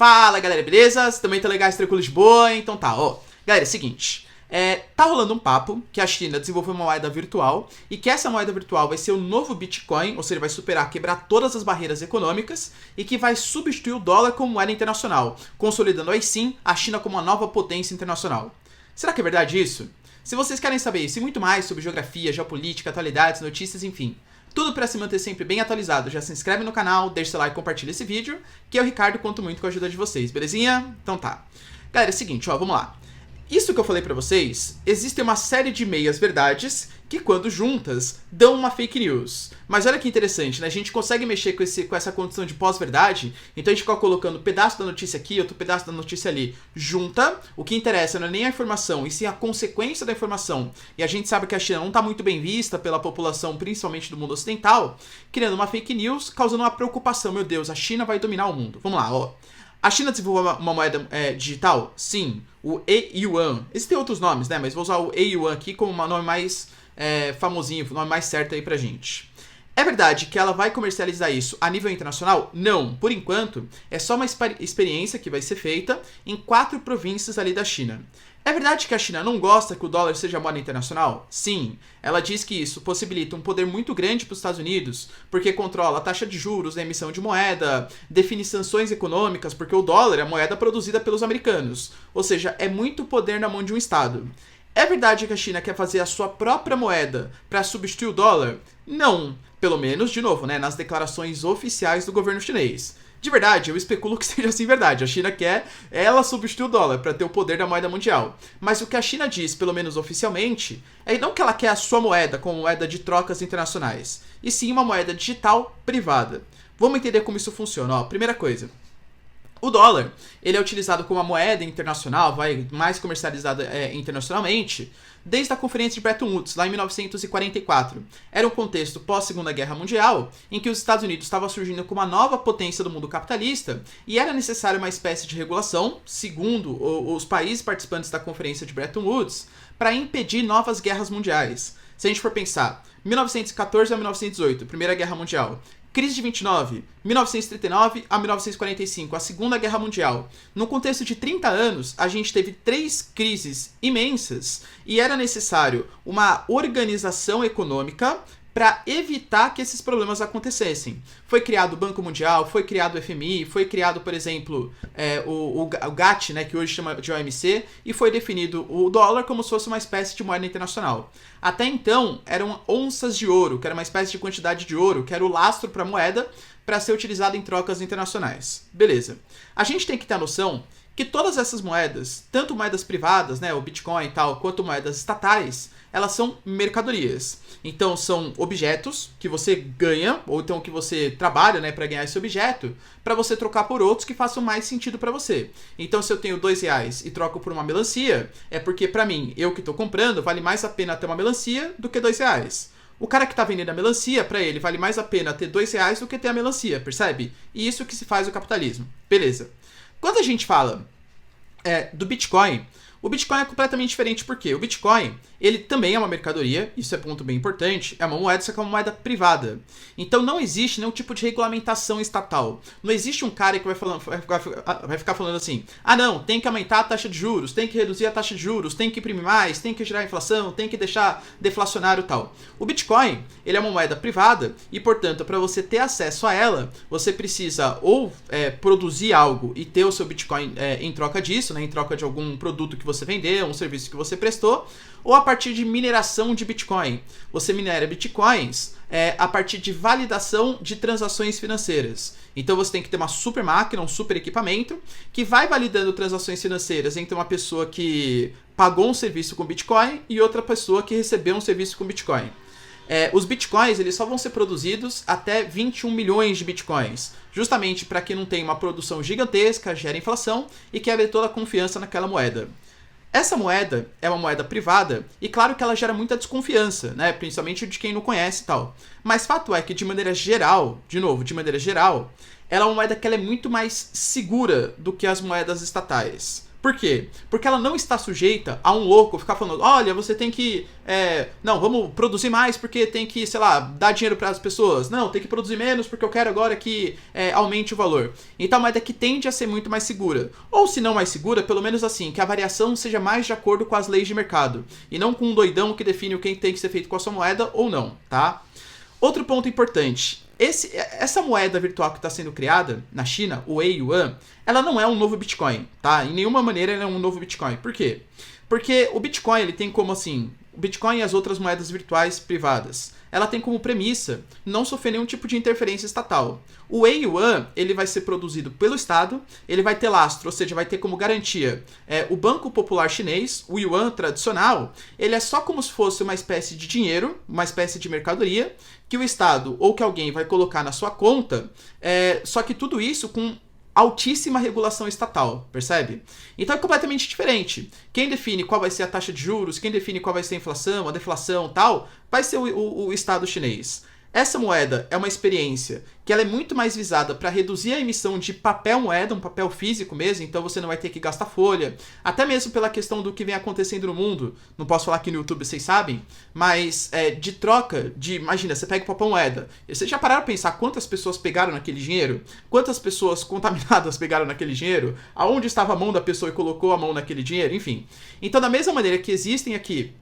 Fala galera, beleza? Vocês também estão legais, tranquilos de boa? Então tá, ó. Galera, é o seguinte, tá rolando um papo que a China desenvolveu uma moeda virtual e que essa moeda virtual vai ser o novo Bitcoin, ou seja, vai superar, quebrar todas as barreiras econômicas e que vai substituir o dólar como moeda internacional, consolidando aí sim a China como uma nova potência internacional. Será que é verdade isso? Se vocês querem saber isso e muito mais sobre geografia, geopolítica, atualidades, notícias, enfim, tudo para se manter sempre bem atualizado, já se inscreve no canal, deixa seu like e compartilha esse vídeo, que eu, Ricardo, conto muito com a ajuda de vocês, belezinha? Então tá. Galera, é o seguinte, ó, vamos lá. Isso que eu falei pra vocês, existe uma série de meias verdades que, quando juntas, dão uma fake news. Mas olha que interessante, né? A gente consegue mexer com essa condição de pós-verdade, então a gente fica colocando um pedaço da notícia aqui, outro pedaço da notícia ali. Junta, o que interessa não é nem a informação, e sim a consequência da informação. E a gente sabe que a China não está muito bem vista pela população, principalmente do mundo ocidental, criando uma fake news, causando uma preocupação. Meu Deus, a China vai dominar o mundo. Vamos lá, ó. A China desenvolveu uma moeda digital? Sim, o E-Yuan. Existem outros nomes, né? Mas vou usar o E-Yuan aqui como um nome mais famosinho, o nome mais certo aí pra gente. É verdade que ela vai comercializar isso a nível internacional? Não. Por enquanto, é só uma experiência que vai ser feita em 4 províncias ali da China. É verdade que a China não gosta que o dólar seja moeda internacional? Sim. Ela diz que isso possibilita um poder muito grande para os Estados Unidos, porque controla a taxa de juros, a emissão de moeda, define sanções econômicas, porque o dólar é a moeda produzida pelos americanos. Ou seja, é muito poder na mão de um Estado. É verdade que a China quer fazer a sua própria moeda para substituir o dólar? Não. Pelo menos, de novo, né, nas declarações oficiais do governo chinês. De verdade, eu especulo que seja assim verdade. A China quer ela substituir o dólar para ter o poder da moeda mundial. Mas o que a China diz, pelo menos oficialmente, é não que ela quer a sua moeda como moeda de trocas internacionais, e sim uma moeda digital privada. Vamos entender como isso funciona. Ó, primeira coisa. O dólar, ele é utilizado como uma moeda internacional, mais comercializada internacionalmente, desde a Conferência de Bretton Woods, lá em 1944. Era um contexto pós-Segunda Guerra Mundial, em que os Estados Unidos estavam surgindo como uma nova potência do mundo capitalista, e era necessária uma espécie de regulação, segundo os países participantes da Conferência de Bretton Woods, para impedir novas guerras mundiais. Se a gente for pensar, 1914 a 1918, Primeira Guerra Mundial, crise de 29, 1939 a 1945, a Segunda Guerra Mundial. No contexto de 30 anos, a gente teve 3 crises imensas e era necessário uma organização econômica para evitar que esses problemas acontecessem. Foi criado o Banco Mundial, foi criado o FMI, foi criado, por exemplo, o GATT, né, que hoje chama de OMC, e foi definido o dólar como se fosse uma espécie de moeda internacional. Até então, eram onças de ouro, que era uma espécie de quantidade de ouro, que era o lastro para a moeda, para ser utilizado em trocas internacionais. Beleza. A gente tem que ter a noção que todas essas moedas, tanto moedas privadas, né, o Bitcoin e tal, quanto moedas estatais, elas são mercadorias. Então são objetos que você ganha, ou então que você trabalha, né, para ganhar esse objeto, para você trocar por outros que façam mais sentido para você. Então se eu tenho R$2 e troco por uma melancia, é porque para mim, eu que estou comprando, vale mais a pena ter uma melancia do que R$2. O cara que está vendendo a melancia, para ele, vale mais a pena ter R$2 do que ter a melancia, percebe? E isso que se faz o capitalismo. Beleza. Quando a gente fala do Bitcoin, o Bitcoin é completamente diferente porque o Bitcoin, ele também é uma mercadoria, isso é ponto bem importante, é uma moeda, só que é uma moeda privada. Então não existe nenhum tipo de regulamentação estatal. Não existe um cara que vai ficar falando assim, ah não, tem que aumentar a taxa de juros, tem que reduzir a taxa de juros, tem que imprimir mais, tem que gerar inflação, tem que deixar deflacionário e tal. O Bitcoin, ele é uma moeda privada e, portanto, para você ter acesso a ela, você precisa ou produzir algo e ter o seu Bitcoin em troca disso, né, em troca de algum produto que você vendeu, um serviço que você prestou, ou a partir de mineração de Bitcoin. Você minera Bitcoins a partir de validação de transações financeiras. Então você tem que ter uma super máquina, um super equipamento, que vai validando transações financeiras entre uma pessoa que pagou um serviço com Bitcoin e outra pessoa que recebeu um serviço com Bitcoin. Os Bitcoins, eles só vão ser produzidos até 21 milhões de Bitcoins, justamente para que não tenha uma produção gigantesca, gere inflação e quebre toda a confiança naquela moeda. Essa moeda é uma moeda privada e claro que ela gera muita desconfiança, né? Principalmente de quem não conhece e tal. Mas fato é que de maneira geral, de maneira geral, ela é uma moeda que ela é muito mais segura do que as moedas estatais. Por quê? Porque ela não está sujeita a um louco ficar falando, olha, você tem que, não, vamos produzir mais porque tem que, sei lá, dar dinheiro para as pessoas. Não, tem que produzir menos porque eu quero agora que aumente o valor. Então a moeda que tende a ser muito mais segura. Ou se não mais segura, pelo menos assim, que a variação seja mais de acordo com as leis de mercado. E não com um doidão que define o que tem que ser feito com a sua moeda ou não, tá? Outro ponto importante. Essa moeda virtual que está sendo criada na China, o Yuan, ela não é um novo Bitcoin, tá? Em nenhuma maneira ela é um novo Bitcoin. Por quê? Porque o Bitcoin, ele tem como assim, o Bitcoin e as outras moedas virtuais privadas, ela tem como premissa não sofrer nenhum tipo de interferência estatal. O Yuan, ele vai ser produzido pelo Estado, ele vai ter lastro, ou seja, vai ter como garantia o Banco Popular Chinês, o Yuan tradicional, ele é só como se fosse uma espécie de dinheiro, uma espécie de mercadoria, que o Estado ou que alguém vai colocar na sua conta, só que tudo isso com altíssima regulação estatal, percebe? Então é completamente diferente. Quem define qual vai ser a taxa de juros, quem define qual vai ser a inflação, a deflação e tal, vai ser o Estado chinês. Essa moeda é uma experiência que ela é muito mais visada para reduzir a emissão de papel moeda, um papel físico mesmo, então você não vai ter que gastar folha, até mesmo pela questão do que vem acontecendo no mundo, não posso falar aqui no YouTube, vocês sabem, mas de troca de, imagina, você pega o papel moeda, vocês já pararam para pensar quantas pessoas pegaram naquele dinheiro? Quantas pessoas contaminadas pegaram naquele dinheiro? Aonde estava a mão da pessoa e colocou a mão naquele dinheiro? Enfim. Então da mesma maneira que existem aqui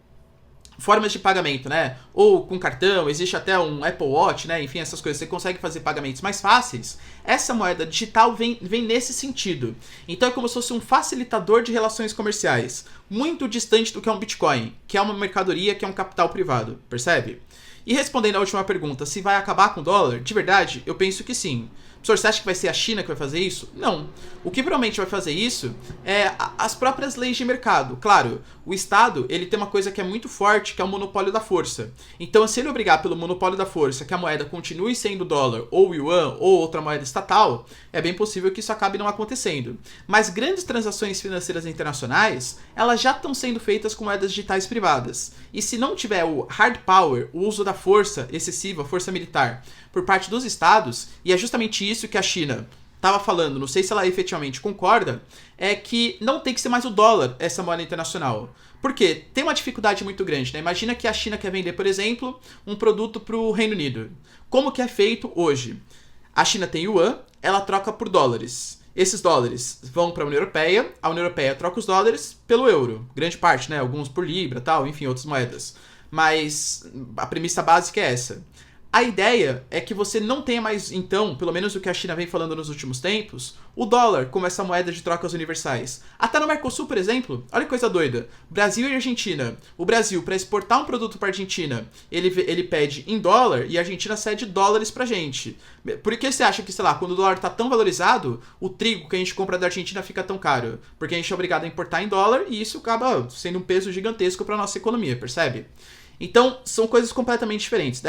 formas de pagamento, né? Ou com cartão, existe até um Apple Watch, né? Enfim, essas coisas, você consegue fazer pagamentos mais fáceis. Essa moeda digital vem nesse sentido. Então é como se fosse um facilitador de relações comerciais, muito distante do que é um Bitcoin, que é uma mercadoria, que é um capital privado, percebe? E respondendo à última pergunta, se vai acabar com o dólar, de verdade, eu penso que sim. Professor, você acha que vai ser a China que vai fazer isso? Não. O que provavelmente vai fazer isso é as próprias leis de mercado. Claro, o Estado ele tem uma coisa que é muito forte, que é o monopólio da força. Então, se ele obrigar pelo monopólio da força que a moeda continue sendo dólar, ou yuan, ou outra moeda estatal, é bem possível que isso acabe não acontecendo. Mas grandes transações financeiras internacionais, elas já estão sendo feitas com moedas digitais privadas. E se não tiver o hard power, o uso da força excessiva, força militar, por parte dos estados, e é justamente isso que a China estava falando, não sei se ela efetivamente concorda, é que não tem que ser mais o dólar essa moeda internacional. Por quê? Tem uma dificuldade muito grande, né? Imagina que a China quer vender, por exemplo, um produto para o Reino Unido. Como que é feito hoje? A China tem yuan, ela troca por dólares. Esses dólares vão para a União Europeia, a União Europeia troca os dólares pelo euro. Grande parte, né? Alguns por libra, tal, enfim, outras moedas. Mas a premissa básica é essa. A ideia é que você não tenha mais, então, pelo menos o que a China vem falando nos últimos tempos, o dólar como essa moeda de trocas universais. Até no Mercosul, por exemplo, olha que coisa doida. Brasil e Argentina. O Brasil, para exportar um produto para a Argentina, ele pede em dólar e a Argentina cede dólares pra gente. Por que você acha que, sei lá, quando o dólar tá tão valorizado, o trigo que a gente compra da Argentina fica tão caro? Porque a gente é obrigado a importar em dólar e isso acaba sendo um peso gigantesco para nossa economia, percebe? Então, são coisas completamente diferentes.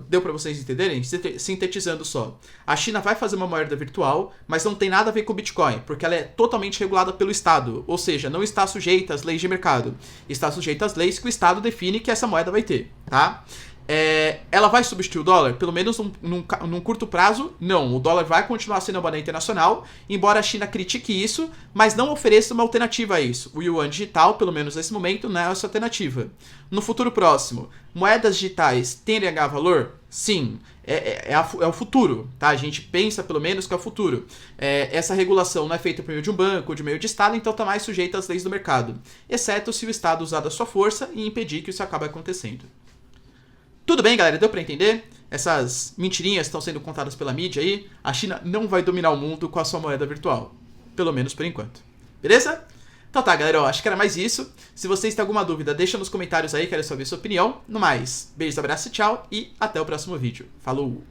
Deu para vocês entenderem? Sintetizando só. A China vai fazer uma moeda virtual, mas não tem nada a ver com o Bitcoin, porque ela é totalmente regulada pelo Estado. Ou seja, não está sujeita às leis de mercado. Está sujeita às leis que o Estado define que essa moeda vai ter, tá? Ela vai substituir o dólar? Pelo menos num curto prazo, não. O dólar vai continuar sendo a moeda internacional, embora a China critique isso, mas não ofereça uma alternativa a isso. O yuan digital, pelo menos nesse momento, não é essa alternativa. No futuro próximo, moedas digitais tendem a ganhar valor? Sim. É o futuro, tá? A gente pensa, pelo menos, que é o futuro. Essa regulação não é feita por meio de um banco ou de meio de Estado, então está mais sujeita às leis do mercado. Exceto se o Estado usar da sua força e impedir que isso acabe acontecendo. Tudo bem, galera? Deu pra entender? Essas mentirinhas estão sendo contadas pela mídia aí. A China não vai dominar o mundo com a sua moeda virtual. Pelo menos por enquanto. Beleza? Então tá, galera. Acho que era mais isso. Se vocês têm alguma dúvida, deixa nos comentários aí. Quero saber sua opinião. No mais, beijos, abraço, tchau. E até o próximo vídeo. Falou!